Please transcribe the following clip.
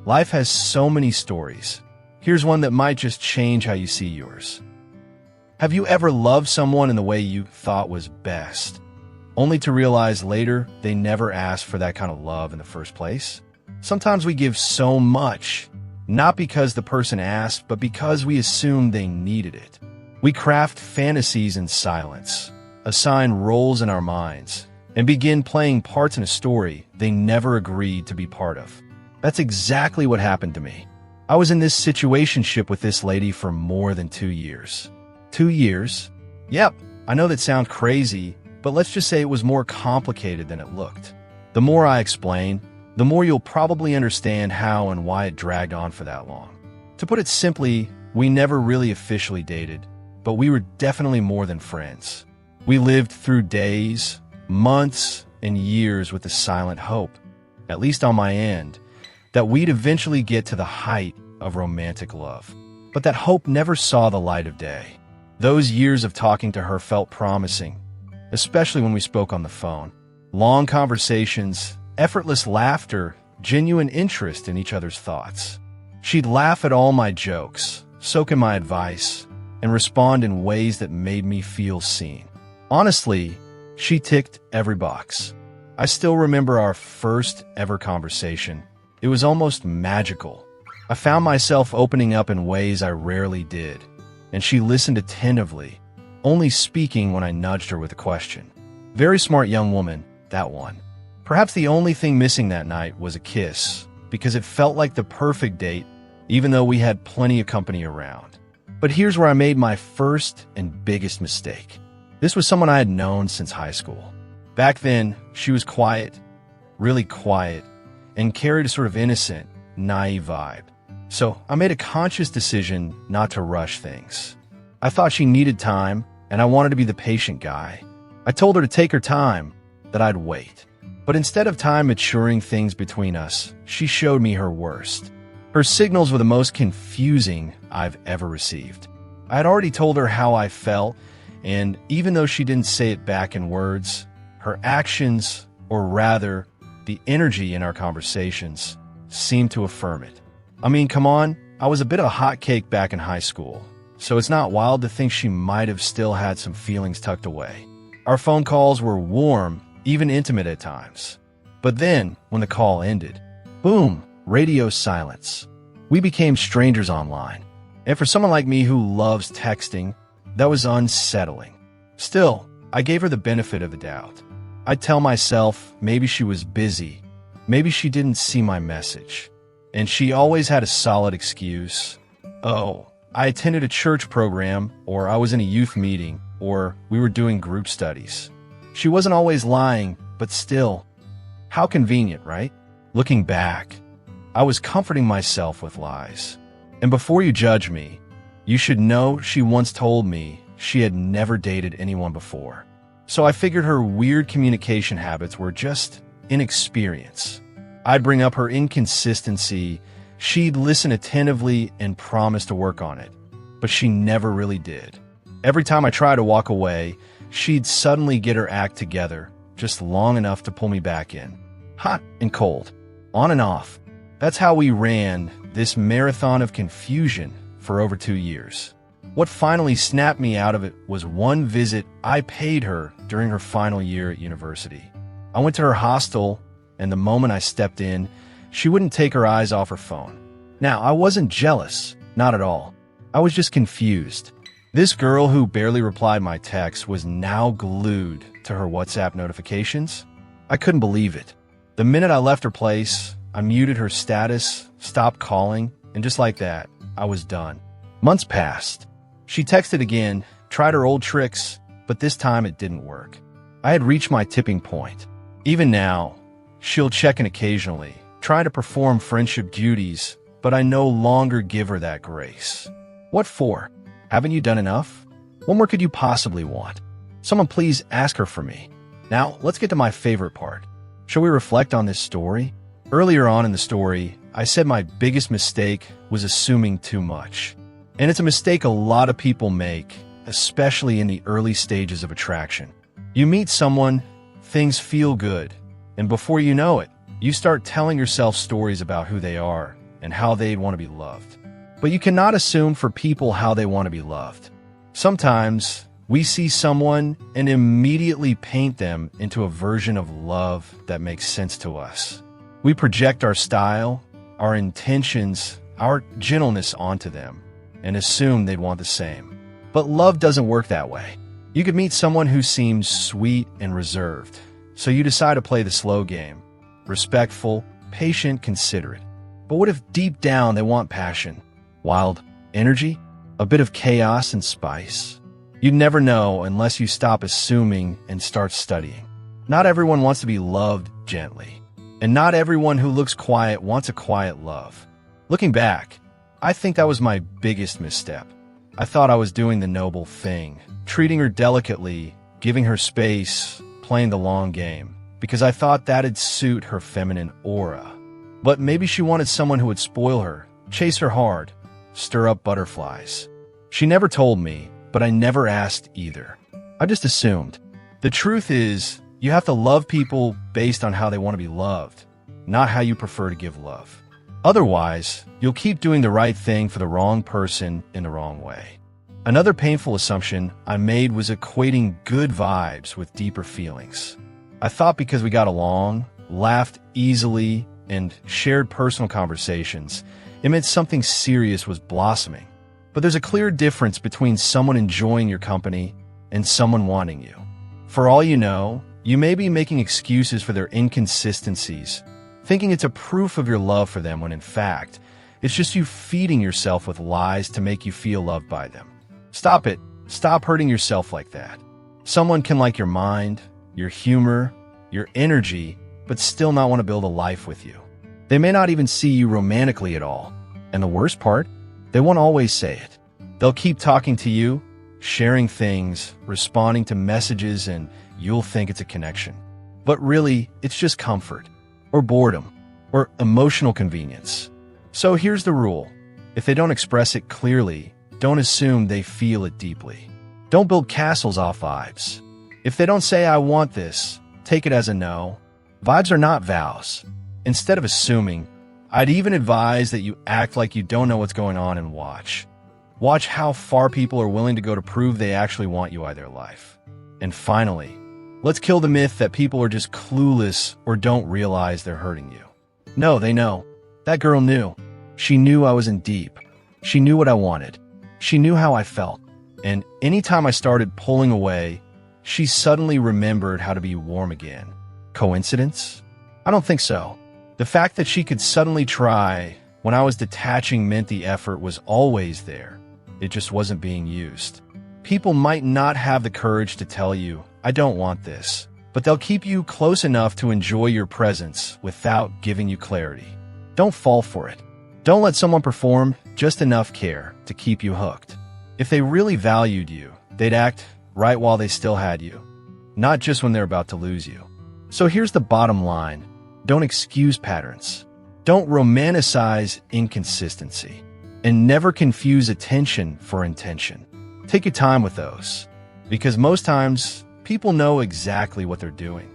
Life has so many stories. Here's one that might just change how you see yours. Have you ever loved someone in the way you thought was best, only to realize later they never asked for that kind of love in the first place? Sometimes we give so much, not because the person asked, but because we assume they needed it. We craft fantasies in silence, assign roles in our minds, and begin playing parts in a story they never agreed to be part of. That's exactly what happened to me. I was in this situationship with this lady for more than 2 years. 2 years? Yep, I know that sounds crazy, but let's just say it was more complicated than it looked. The more I explain, the more you'll probably understand how and why it dragged on for that long. To put it simply, we never really officially dated, but we were definitely more than friends. We lived through days, months, and years with the silent hope, at least on my end, that we'd eventually get to the height of romantic love. But that hope never saw the light of day. Those years of talking to her felt promising, especially when we spoke on the phone. Long conversations, effortless laughter, genuine interest in each other's thoughts. She'd laugh at all my jokes, soak in my advice, and respond in ways that made me feel seen. Honestly, she ticked every box. I still remember our first ever conversation. It was almost magical. I found myself opening up in ways I rarely did, and she listened attentively, only speaking when I nudged her with a question. Very smart young woman, that one. Perhaps the only thing missing that night was a kiss, because it felt like the perfect date, even though we had plenty of company around. But here's where I made my first and biggest mistake. This was someone I had known since high school. Back then, she was quiet, really quiet, and carried a sort of innocent, naive vibe. So I made a conscious decision not to rush things. I thought she needed time, and I wanted to be the patient guy. I told her to take her time, that I'd wait. But instead of time maturing things between us, she showed me her worst. Her signals were the most confusing I've ever received. I had already told her how I felt, and even though she didn't say it back in words, her actions, or rather, the energy in our conversations, seemed to affirm it. I mean, come on, I was a bit of a hotcake back in high school, so it's not wild to think she might have still had some feelings tucked away. Our phone calls were warm, even intimate at times. But then, when the call ended, boom, radio silence. We became strangers online. And for someone like me who loves texting, that was unsettling. Still, I gave her the benefit of the doubt. I'd tell myself maybe she was busy, maybe she didn't see my message. And she always had a solid excuse. Oh, I attended a church program, or I was in a youth meeting, or we were doing group studies. She wasn't always lying, but still, how convenient, right? Looking back, I was comforting myself with lies. And before you judge me, you should know she once told me she had never dated anyone before. So I figured her weird communication habits were just inexperience. I'd bring up her inconsistency, she'd listen attentively and promise to work on it, but she never really did. Every time I tried to walk away, she'd suddenly get her act together, just long enough to pull me back in. Hot and cold, on and off. That's how we ran this marathon of confusion for over 2 years. What finally snapped me out of it was one visit I paid her during her final year at university. I went to her hostel, and the moment I stepped in, she wouldn't take her eyes off her phone. Now, I wasn't jealous, not at all. I was just confused. This girl who barely replied my texts was now glued to her WhatsApp notifications. I couldn't believe it. The minute I left her place, I muted her status, stopped calling, and just like that, I was done. Months passed. She texted again, tried her old tricks, but this time it didn't work. I had reached my tipping point. Even now, she'll check in occasionally, try to perform friendship duties, but I no longer give her that grace. What for? Haven't you done enough? What more could you possibly want? Someone please ask her for me. Now, let's get to my favorite part. Shall we reflect on this story? Earlier on in the story, I said my biggest mistake was assuming too much. And it's a mistake a lot of people make, especially in the early stages of attraction. You meet someone, things feel good, and before you know it, you start telling yourself stories about who they are, and how they want to be loved. But you cannot assume for people how they want to be loved. Sometimes we see someone and immediately paint them into a version of love that makes sense to us. We project our style, our intentions, our gentleness onto them and assume they'd want the same. But love doesn't work that way. You could meet someone who seems sweet and reserved, so you decide to play the slow game. Respectful, patient, considerate. But what if deep down they want passion, wild energy, a bit of chaos and spice? You'd never know unless you stop assuming and start studying. Not everyone wants to be loved gently, and not everyone who looks quiet wants a quiet love. Looking back, I think that was my biggest misstep. I thought I was doing the noble thing, treating her delicately, giving her space, playing the long game, because I thought that'd suit her feminine aura. But maybe she wanted someone who would spoil her, chase her hard, stir up butterflies. She never told me, but I never asked either. I just assumed. The truth is, you have to love people based on how they want to be loved, not how you prefer to give love. Otherwise, you'll keep doing the right thing for the wrong person in the wrong way. Another painful assumption I made was equating good vibes with deeper feelings. I thought because we got along, laughed easily, and shared personal conversations, it meant something serious was blossoming. But there's a clear difference between someone enjoying your company and someone wanting you. For all you know, you may be making excuses for their inconsistencies, thinking it's a proof of your love for them when in fact, it's just you feeding yourself with lies to make you feel loved by them. Stop it. Stop hurting yourself like that. Someone can like your mind, your humor, your energy, but still not want to build a life with you. They may not even see you romantically at all. And the worst part, they won't always say it. They'll keep talking to you, sharing things, responding to messages, and you'll think it's a connection. But really, it's just comfort, or boredom, or emotional convenience. So here's the rule. If they don't express it clearly, don't assume they feel it deeply. Don't build castles off vibes. If they don't say, I want this, take it as a no. Vibes are not vows. Instead of assuming, I'd even advise that you act like you don't know what's going on and watch. Watch how far people are willing to go to prove they actually want you out of their life. And finally, let's kill the myth that people are just clueless or don't realize they're hurting you. No, they know. That girl knew. She knew I was in deep. She knew what I wanted. She knew how I felt. And anytime I started pulling away, she suddenly remembered how to be warm again. Coincidence? I don't think so. The fact that she could suddenly try when I was detaching meant the effort was always there. It just wasn't being used. People might not have the courage to tell you, I don't want this, but they'll keep you close enough to enjoy your presence without giving you clarity. Don't fall for it. Don't let someone perform just enough care to keep you hooked. If they really valued you, they'd act right while they still had you, not just when they're about to lose you. So here's the bottom line. Don't excuse patterns. Don't romanticize inconsistency. And never confuse attention for intention. Take your time with those, because most times, people know exactly what they're doing.